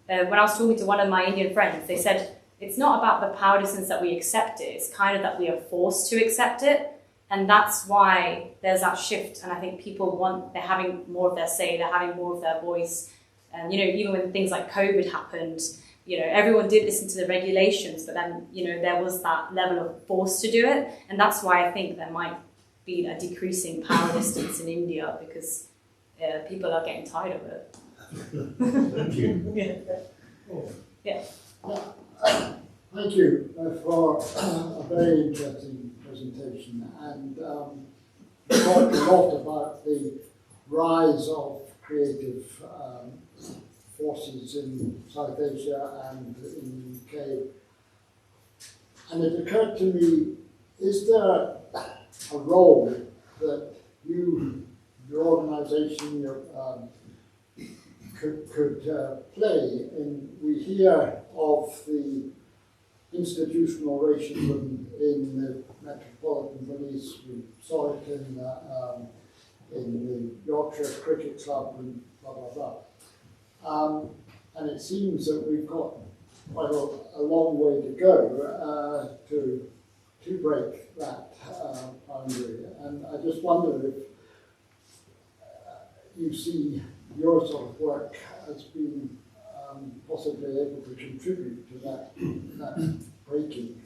when I was talking to one of my Indian friends, they said it's not about the power distance that we accept it, it's kind of that we are forced to accept it. And that's why there's that shift. And I think people they're having more of their say, they're having more of their voice. And, even when things like COVID happened, everyone did listen to the regulations, but then, there was that level of force to do it. And that's why I think there might be a decreasing power distance in India because people are getting tired of it. Thank you. Yeah. Thank you for a very interesting presentation, and you talked a lot about the rise of creative forces in South Asia and in the UK. And it occurred to me, is there a role that your organisation, could play in? We hear of the institutional racism in the Metropolitan Police. We saw it in the Yorkshire Cricket Club and blah, blah, blah. And it seems that we've got quite a long way to go to break that boundary. And I just wonder if you see your sort of work as being possibly able to contribute to that breaking.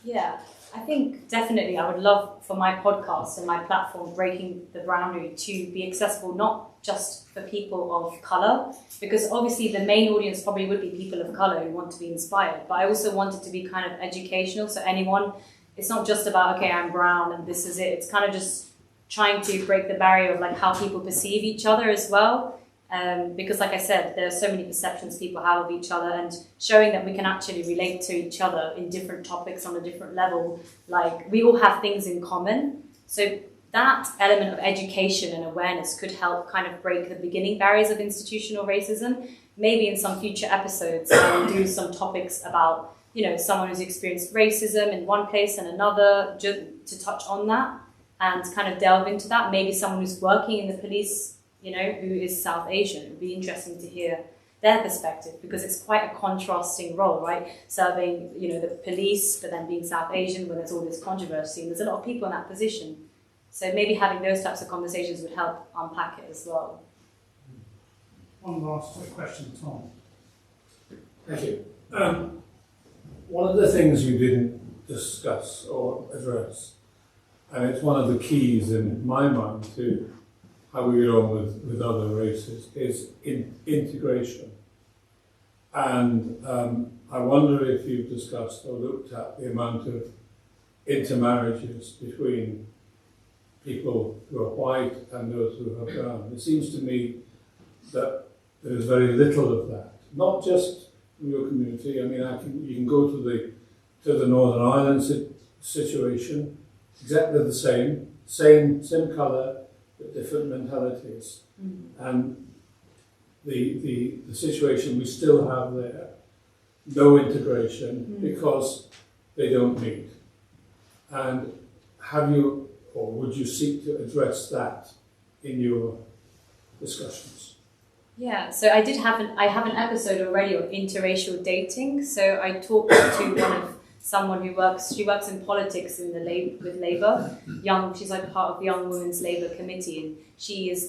Yeah, I think definitely I would love for my podcast and my platform, Breaking the Boundary, to be accessible not just for people of colour, because obviously the main audience probably would be people of colour who want to be inspired, but I also want it to be kind of educational, so anyone, it's not just about, okay, I'm brown and this is it, it's kind of just trying to break the barrier of like how people perceive each other as well. Because like I said, there are so many perceptions people have of each other, and showing that we can actually relate to each other in different topics on a different level. Like we all have things in common. So that element of education and awareness could help kind of break the beginning barriers of institutional racism. Maybe in some future episodes, I will do some topics about, someone who's experienced racism in one place and another, just to touch on that and kind of delve into that. Maybe someone who's working in the police, who is South Asian. It would be interesting to hear their perspective, because it's quite a contrasting role, right? Serving, the police, but then being South Asian when there's all this controversy, and there's a lot of people in that position. So maybe having those types of conversations would help unpack it as well. One last question, Tom. Thank you. One of the things you didn't discuss or address, and it's one of the keys in my mind to how we get on with other races, is integration. And I wonder if you've discussed or looked at the amount of intermarriages between people who are white and those who are brown. It seems to me that there's very little of that, not just in your community. I mean, you can go to the Northern Ireland situation, exactly the same colour, but different mentalities. And the situation we still have there, no integration because they don't meet. And have you, or would you seek to address that in your discussions? Yeah, so I have an episode already on interracial dating. So I talked to someone who works in politics with Labour. She's like part of the Young Women's Labour Committee, and she is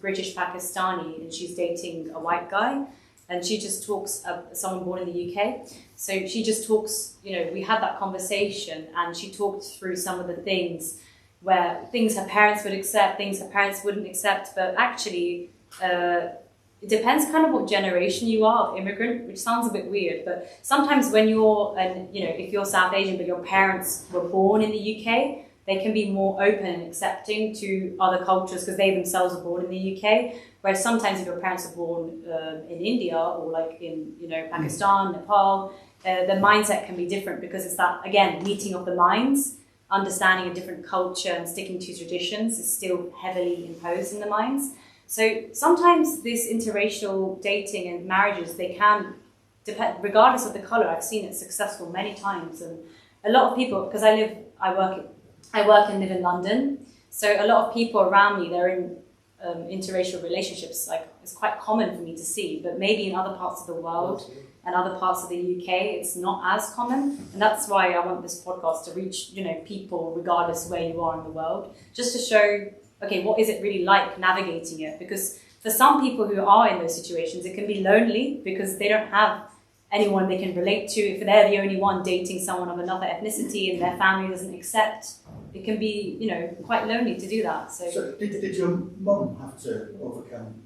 British Pakistani, and she's dating a white guy. And she just talks, someone born in the UK. So she just talks, we had that conversation, and she talked through some of the things her parents would accept, things her parents wouldn't accept, but actually, it depends kind of what generation you are of immigrant, which sounds a bit weird, but sometimes when if you're South Asian but your parents were born in the UK, they can be more open and accepting to other cultures because they themselves were born in the UK. Whereas sometimes if your parents are born in India or like in Pakistan, Nepal, the mindset can be different because it's that, again, meeting of the minds, understanding a different culture and sticking to traditions is still heavily imposed in the minds. So sometimes this interracial dating and marriages, they can depend, regardless of the colour. I've seen it successful many times, and a lot of people, because I work and live in London, so a lot of people around me, they're in interracial relationships. Like, it's quite common for me to see, but maybe in other parts of the world and other parts of the UK, it's not as common, and that's why I want this podcast to reach people regardless of where you are in the world, just to show, okay, what is it really like navigating it? Because for some people who are in those situations, it can be lonely because they don't have anyone they can relate to. If they're the only one dating someone of another ethnicity and their family doesn't accept, it can be, quite lonely to do that. So did your mum have to overcome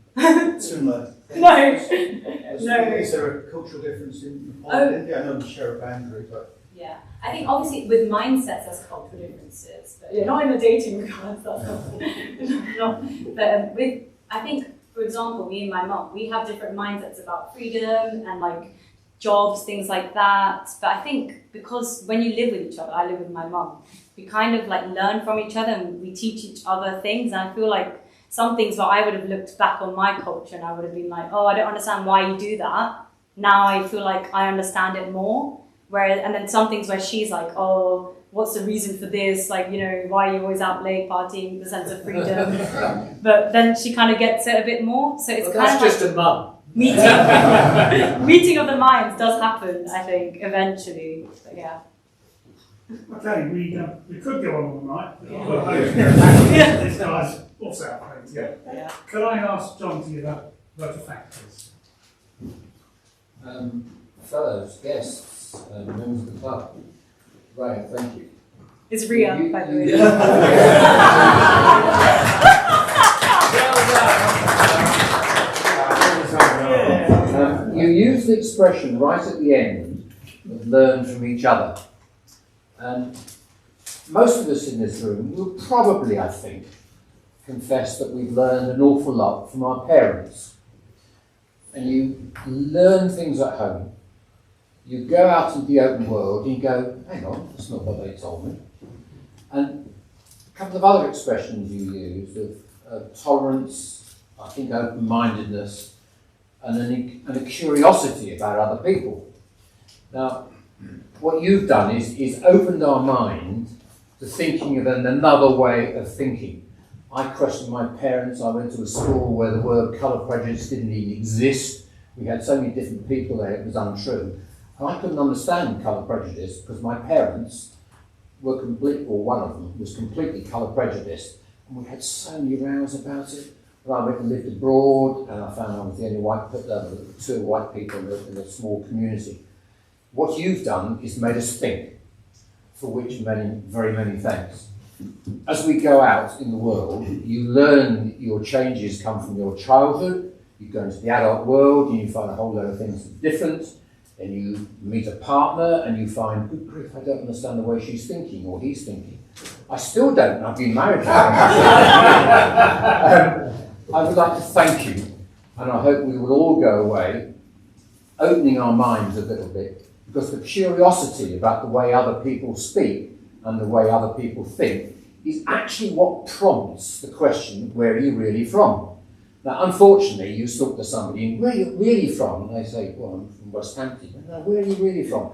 similar things? No. Is there a cultural difference in Nepal and India? I know you share a boundary, but... Yeah, I think obviously with mindsets there's cultural differences, but not in the dating regards. That's not. But I think, for example, me and my mum, we have different mindsets about freedom and like jobs, things like that. But I think because when you live with each other, I live with my mum, we kind of like learn from each other and we teach each other things. And I feel like some things where I would have looked back on my culture and I would have bare like, oh, I don't understand why you do that. Now I feel like I understand it more. And then some things where she's like, oh, what's the reason for this? Like, why are you always out late partying, the sense of freedom? But then she kind of gets it a bit more. So it's kind of just a mum. Meeting of the minds does happen, I think, eventually. But yeah. Okay, we could go on all night. Yeah. This guy's also out playing. Yeah. Could I ask John to give a vote of factors? Fellows, guests, members of the club. Right, thank you. It's Rhea, by the way. You use the expression right at the end of learn from each other. And most of us in this room will probably, I think, confess that we've learned an awful lot from our parents. And you learn things at home. You go out into the open world and you go, hang on, that's not what they told me. And a couple of other expressions you used of tolerance, I think open-mindedness, and a curiosity about other people. Now, what you've done is opened our mind to thinking of another way of thinking. I questioned my parents. I went to a school where the word colour prejudice didn't even exist. We had so many different people there, it was untrue. And I couldn't understand colour prejudice because my parents were completely, or one of them was completely colour prejudiced. And we had so many rows about it. But I went and lived abroad, and I found I was the only two white people in a small community. What you've done is made us think, for which very many thanks. As we go out in the world, you learn that your changes come from your childhood, you go into the adult world and you find a whole lot of things different, and you meet a partner and you find, good grief, I don't understand the way she's thinking or he's thinking. I still don't, and I've been married for I would like to thank you, and I hope we will all go away opening our minds a little bit, because the curiosity about the way other people speak and the way other people think is actually what prompts the question, where are you really from? Now, unfortunately, you talk to somebody, and where are you really from? And they say, well, I'm from West Hampton. No, where are you really from?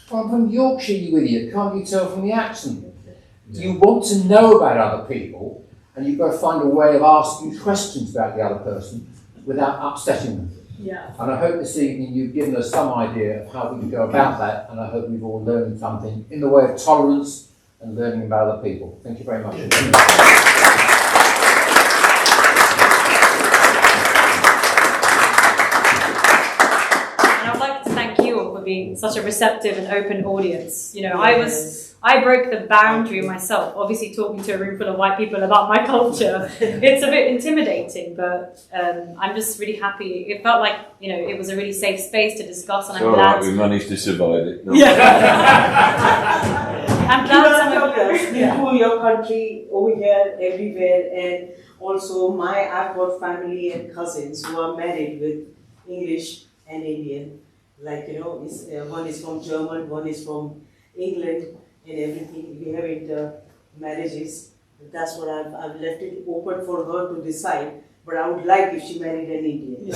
Well, I'm from Yorkshire, you idiot. Can't you tell from the accent? Yeah. You want to know about other people, and you've got to find a way of asking questions about the other person without upsetting them. Yeah. And I hope this evening you've given us some idea of how we can go about that, and I hope we've all learned something in the way of tolerance and learning about other people. Thank you very much. Being such a receptive and open audience. You know, I broke the boundary myself, obviously talking to a room full of white people about my culture. It's a bit intimidating, but I'm just really happy. It felt like, you know, it was a really safe space to discuss, and I'm glad. We managed to survive it. No. Yeah. I'm glad some of you. Into your country, over here, everywhere, and also I've got family and cousins who are married with English and Indian. Like, you know, one is from German, one is from England, and everything. We have inter-marriages. That's what I've left it open for her to decide. But I would like if she married an Indian.